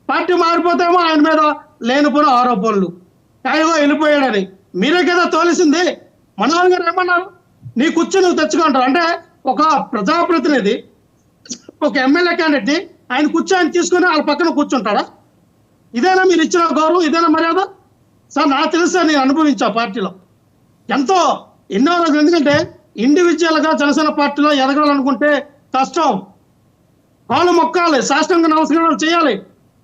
Party మారిపోతేమో ఆయన మీద లేనిపోయిన ఆరోపణలు, ఆయన వెళ్ళిపోయాడని. మీరే కదా తోలిసింది. మనోహర్ గారు ఏమన్నారు, నీ కుర్చీ నువ్వు తెచ్చుకుంటారు అంటే ఒక ప్రజాప్రతినిధి ఒక ఎమ్మెల్యే క్యాండిడేట్ ని ఆయన కుర్చీ ఆయన తీసుకుని వాళ్ళ పక్కన కూర్చుంటాడా? ఇదేనా మీరు ఇచ్చిన గౌరవం? ఇదేనా మర్యాద? సార్ నాకు తెలుసా, నేను అనుభవించా పార్టీలో ఎంతో ఎన్నో రోజులు. ఎందుకంటే ఇండివిజువల్ గా జనసేన పార్టీలో ఎదగాలనుకుంటే కష్టం. కాళ్ళు మొక్కాలి, సాష్టాంగ నమస్కారాలు చేయాలి,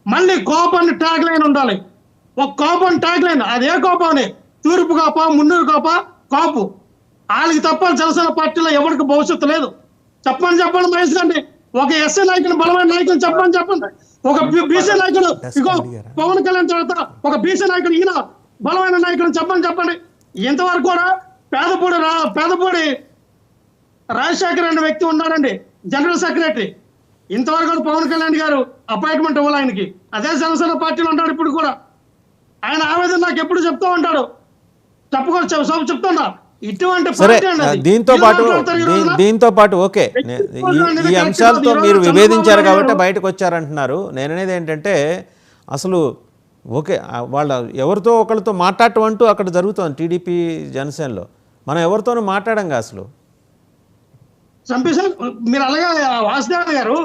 మళ్ళీ కోపాన్ని ట్యాగ్ లైన్ ఉండాలి. ఒక కోపం ట్యాగ్ లైన్, అదే కోపాన్ని తూర్పు కాప మున్నూరు కాప కాపు వాళ్ళకి తప్ప జనసేన పార్టీలో ఎవరికి భవిష్యత్తు లేదు. చెప్పండి మహేష్ గారిని, ఒక ఎస్సీ నాయకుడు బలమైన నాయకుడు చెప్పండి. ఒక బీసీ నాయకుడు ఇగో పవన్ కళ్యాణ్ తర్వాత ఒక బీసీ నాయకుడు ఈయన బలమైన నాయకుడు చెప్పండి. ఇంతవరకు కూడా పేదపూడి రాజశేఖర్ అనే వ్యక్తి ఉన్నాడండి, జనరల్ సెక్రటరీ. ఇంతవరకు పవన్ కళ్యాణ్ గారు అపాయింట్మెంట్ ఇవ్వాలి ఆయనకి. అదే జనసేన పార్టీలో ఉంటాడు ఇప్పుడు కూడా. ఆయన ఆవేదన నాకు ఎప్పుడు చెప్తూ ఉంటాడు, చెప్తున్నా. ఇటువంటి సరే, దీంతో పాటు ఓకే, ఈ అంశాలతో మీరు విభేదించారు కాబట్టి బయటకు వచ్చారంటున్నారు. నేననేది ఏంటంటే అసలు ఓకే, వాళ్ళ ఎవరితో ఒకరితో మాట్లాడటం అంటూ అక్కడ జరుగుతుంది టీడీపీ జనసేనలో. మనం ఎవరితోనూ మాట్లాడంగా అసలు. చంపేశారు మీరు. అలాగే వాసుదేవ్ గారు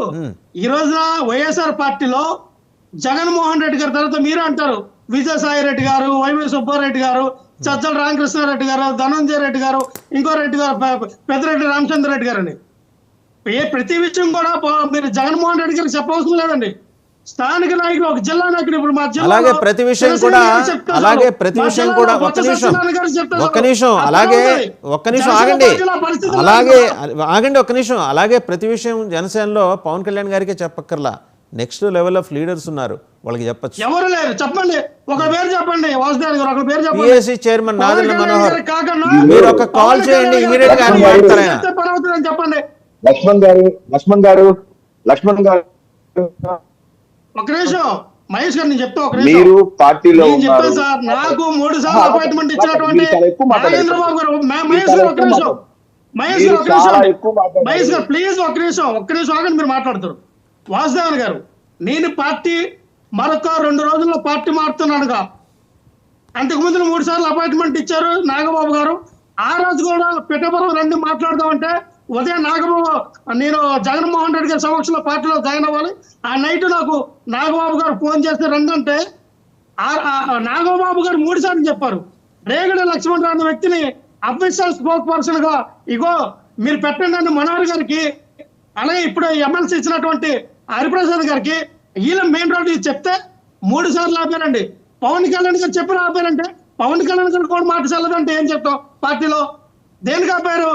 ఈ రోజున వైఎస్ఆర్ పార్టీలో జగన్మోహన్ రెడ్డి గారి తర్వాత మీరు అంటారు విజయసాయి రెడ్డి గారు, వైవి సుబ్బారెడ్డి గారు, చచ్చల రామకృష్ణారెడ్డి గారు, ధనంజయ రెడ్డి గారు, ఇంకో రెడ్డి గారు, పెద్దరెడ్డి రామచంద్ర రెడ్డి గారు అని ప్రతి విషయం కూడా మీరు జగన్మోహన్ రెడ్డి గారికి చెప్పవలసిన లేదండి. స్థానిక నాయకులు, ఒక జిల్లా నాయకుడు ఇప్పుడు మా జిల్లా అలాగే ప్రతి విషయం కూడా అలాగే ప్రతి విషయం జనసేనలో పవన్ కళ్యాణ్ గారికే చెప్పక్కర్లా, నెక్స్ట్ లెవెల్ ఆఫ్ లీడర్స్ ఉన్నారు, వాళ్ళకి చెప్పచ్చు. ఎవరు లేరు చెప్పండి, ఒక పేరు చెప్పండి. వాసుదేవ్ గారు ఒక పేరు చెప్పండి. పిఎస్సి చైర్మన్ నాదెండ్ల మనోహర్, మీరు ఒక కాల్ చేయండి, ఇమీడియట్ గా చెప్పండి. లక్ష్మణ్ గారు ఒక నిమిషం మహేష్ గారు నేను చెప్తా. ఒక నిమిషం మీరు పార్టీలో చెప్పాను సార్, నాకు 3 సార్లు అపాయింట్మెంట్ ఇచ్చినటువంటి నాగేంద్రబాబు గారు. మహేష్ గారు ఒక నిమిషం, మహేష్ గారు ప్లీజ్ ఒక్క నిమిషం ఆగండి, మీరు మాట్లాడుతారు. వాసుదేవన్ గారు, నేను పార్టీ మరొక 2 రోజుల్లో పార్టీ మారుతున్నానుగా. అంతకుముందు 3 సార్లు అపాయింట్మెంట్ ఇచ్చారు నాగబాబు గారు. ఆ రోజు కూడా పిఠాపురం రండి మాట్లాడదామంటే ఉదయం నాగబాబు నేను జగన్మోహన్ రెడ్డి గారి సమక్షంలో పార్టీలో జాయిన్ అవ్వాలి. ఆ నైట్ నాకు నాగబాబు గారు ఫోన్ చేస్తే రండంటే నాగబాబు గారు 3 సార్లు చెప్పారు. రేగడి లక్ష్మణ్ అనే వ్యక్తిని అఫీషియల్ స్పోక్ పర్సన్ గా ఇగో మీరు పెట్టండి మనోహర్ గారికి, అలాగే ఇప్పుడు ఎమ్మెల్సీ ఇచ్చినటువంటి హరిప్రసాద్ గారికి, వీళ్ళ మెయిన్ రోడ్ చెప్తే 3 సార్లు ఆపారండి. పవన్ కళ్యాణ్ గారు చెప్పిన ఆపారంటే పవన్ కళ్యాణ్ గారు కూడా మాట చల్లదంటే ఏం చెప్తాం పార్టీలో? దేనికి ఆపారు?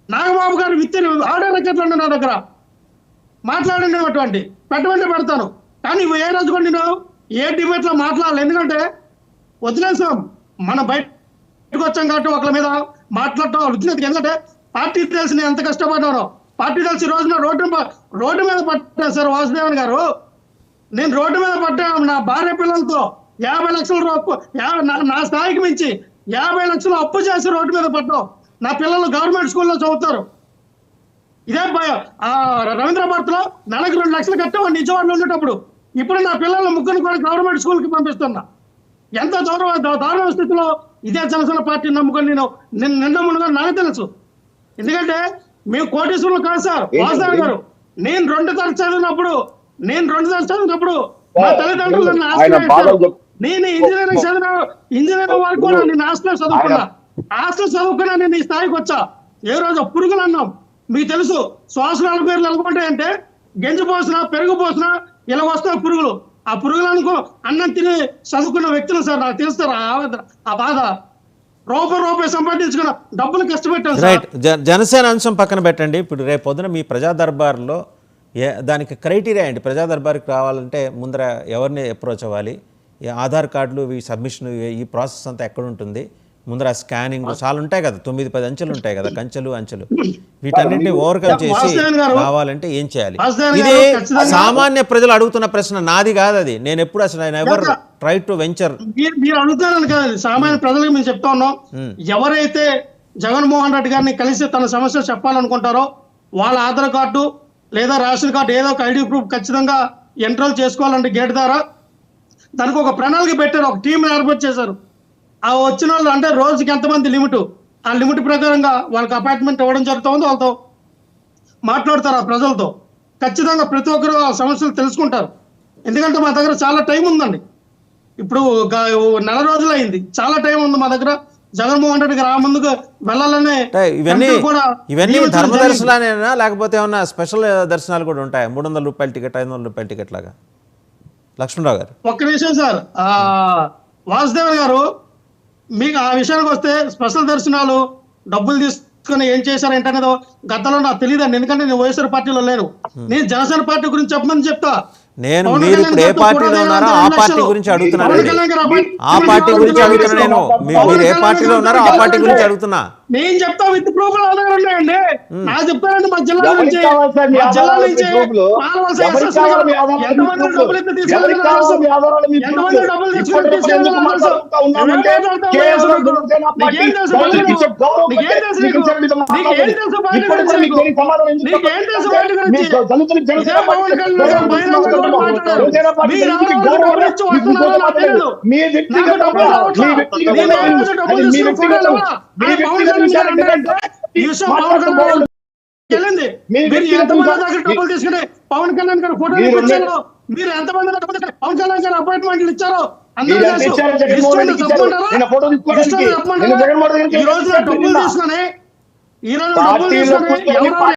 నాగబాబు గారు విత్తిని ఆడే రికార్డులు నా దగ్గర మాట్లాడినటువంటి పెట్టమంటే పెడతాను. కానీ ఏ రోజు కూడా నేను ఏ డిబేట్ లో మాట్లాడాలి, ఎందుకంటే వదిలేసాం. మనం బయటకు వచ్చాం కాబట్టి ఒకరి మీద మాట్లాడటం వదిలేదు. ఎందుకంటే పార్టీ తెలిసి నేను ఎంత కష్టపడ్డానో, పార్టీ తెలిసి రోజున రోడ్డు మీద పట్టాను సార్ వాసుదేవన్ గారు. నేను రోడ్డు మీద పట్టాను నా భార్య పిల్లలతో 50 లక్షల నా స్థాయికి మించి 50 లక్షలు అప్పు చేసి రోడ్డు మీద పట్టాం. నా పిల్లలు గవర్నమెంట్ స్కూల్లో చదువుతారు. ఇదే రవీంద్రభారత్ లో నెలకు 2 లక్షలు కట్టామని నిజవాడలో ఉండేటప్పుడు. ఇప్పుడు నా పిల్లలు 3 కూడా గవర్నమెంట్ స్కూల్ కి పంపిస్తున్నా. ఎంత దారుణ స్థితిలో ఇదే జనసేన పార్టీ నమ్ముకొని నేను నిండముగా నాకు తెలుసు. ఎందుకంటే మేము కోటీశ్వరులు కాదు సార్. వాసుదేవ్ గారు, నేను 2 తరగతి చదివినప్పుడు మా తల్లిదండ్రులు నన్ను ఆశ్రయించారు. నేను ఇంజనీరింగ్ వరకు కూడా నేను హాస్టల్ చదువుకున్నా. నేను ఈ స్థాయికి వచ్చా. ఏ రోజు పురుగులు అన్నాం మీకు తెలుసు. శ్వాసనాల పేర్లు అనుకుంటాయంటే గంజి పోసినా పెరుగు పోసినా ఇలా వస్తాయి పురుగులు. ఆ పురుగులు అనుకో అన్నం తిని చదువుకున్న వ్యక్తులు సార్. నాకు తెలుస్తారు ఆ బాధ. రూపాయి సంపాదించుకున్న డబ్బులు కష్టపెట్టాను. రైట్, జనసేన అంశం పక్కన పెట్టండి. ఇప్పుడు రేపు పొద్దున మీ ప్రజా దర్బార్లో దానికి క్రైటీరియా ఏంటి? ప్రజా దర్బార్కి రావాలంటే ముందర ఎవరిని అప్రోచ్ అవ్వాలి? ఆధార్ కార్డులు ఈ సబ్మిషన్ ఈ ప్రాసెస్ అంతా ఎక్కడ ఉంటుంది? ముందర స్కానింగ్ చాలా ఉంటాయి కదా, 9-10 అంచెలు ఉంటాయి కదా, కంచెలు అంచెలు. వీటన్నింటినీ ఓవర్కమ్ చేసి రావాలంటే ఏం చేయాలి? ఇది సామాన్య ప్రజలు అడుగుతున్న ప్రశ్న, నాది కాదు అది. నేను ఎప్పుడు అసలు ఎవర్ ట్రై టు వెంచర్. మీరు అడుగుతారని కాదు, సామాన్య ప్రజలకు మేము చెప్తా ఉన్నాం. ఎవరైతే జగన్మోహన్ రెడ్డి గారిని కలిసి తన సమస్య చెప్పాలనుకుంటారో వాళ్ళ ఆధార్ కార్డు లేదా రేషన్ కార్డు ఏదో ఒక ఐడి ప్రూఫ్ ఖచ్చితంగా ఎంట్రోల్ చేసుకోవాలంటే గేట్ ద్వారా దానికి ఒక ప్రణాళిక పెట్టారు, ఒక టీం ఏర్పాటు చేశారు. ఆ వచ్చిన వాళ్ళు అంటే రోజుకి ఎంతమంది లిమిట్, ఆ లిమిట్ ప్రకారంగా వాళ్ళకి అపాయింట్మెంట్ ఇవ్వడం జరుగుతుంది. వాళ్ళతో మాట్లాడతారు, ఆ ప్రజలతో ఖచ్చితంగా ప్రతి ఒక్కరు ఆ సమస్యలు తెలుసుకుంటారు. ఎందుకంటే మా దగ్గర చాలా టైం ఉందండి. ఇప్పుడు నెల రోజులు అయింది, చాలా టైం ఉంది మా దగ్గర. జగన్మోహన్ రెడ్డి గారు ఆ ముందుకు వెళ్ళాలనే ఇవన్నీ ధర్మ దర్శనాలేనా లేకపోతే ఏమన్నా స్పెషల్ దర్శనాలు కూడా ఉంటాయి? 300 రూపాయల టికెట్, 500 రూపాయల టికెట్ లాగా? లక్ష్మణరావు గారు ఒక్క నిమిషం సార్. వాసుదేవ్ గారు, మీకు ఆ విషయానికి వస్తే స్పెషల్ దర్శనాలు డబ్బులు తీసుకుని ఏం చేశారు ఏంటనేదో గతంలో నాకు తెలియదండి. ఎందుకంటే నేను వైఎస్ఆర్ పార్టీలో లేను. నేను జనసేన పార్టీ గురించి చెప్పమని చెప్తా. నేను మీరు ఇప్పుడు ఏ పార్టీలో ఉన్నారో ఆ పార్టీ గురించి అడుగుతున్నాను. ఆ పార్టీ గురించి అడుగుతున్నా నేను. మీరు ఏ పార్టీలో ఉన్నారో ఆ పార్టీ గురించి అడుగుతున్నా. నేను చెప్తా, విత్ ప్రూఫ్ ఉన్నాయండి. నాకు చెప్తానండి, మా జిల్లా నుంచి ఎంతమంది డబ్బులు ఎత్తి తీసుకెళ్ళి ఎంతమంది డబ్బులు తీసుకెళ్ళి డబ్బులు తీసుకుని పవన్ కళ్యాణ్ గారు ఫోటో ఇచ్చారు. మీరు ఎంతమంది డబ్బులు తీసుకుని పవన్ కళ్యాణ్ గారు అపాయింట్మెంట్లు ఇచ్చారో అందరూ ఈ రోజు డబ్బులు తీసుకుని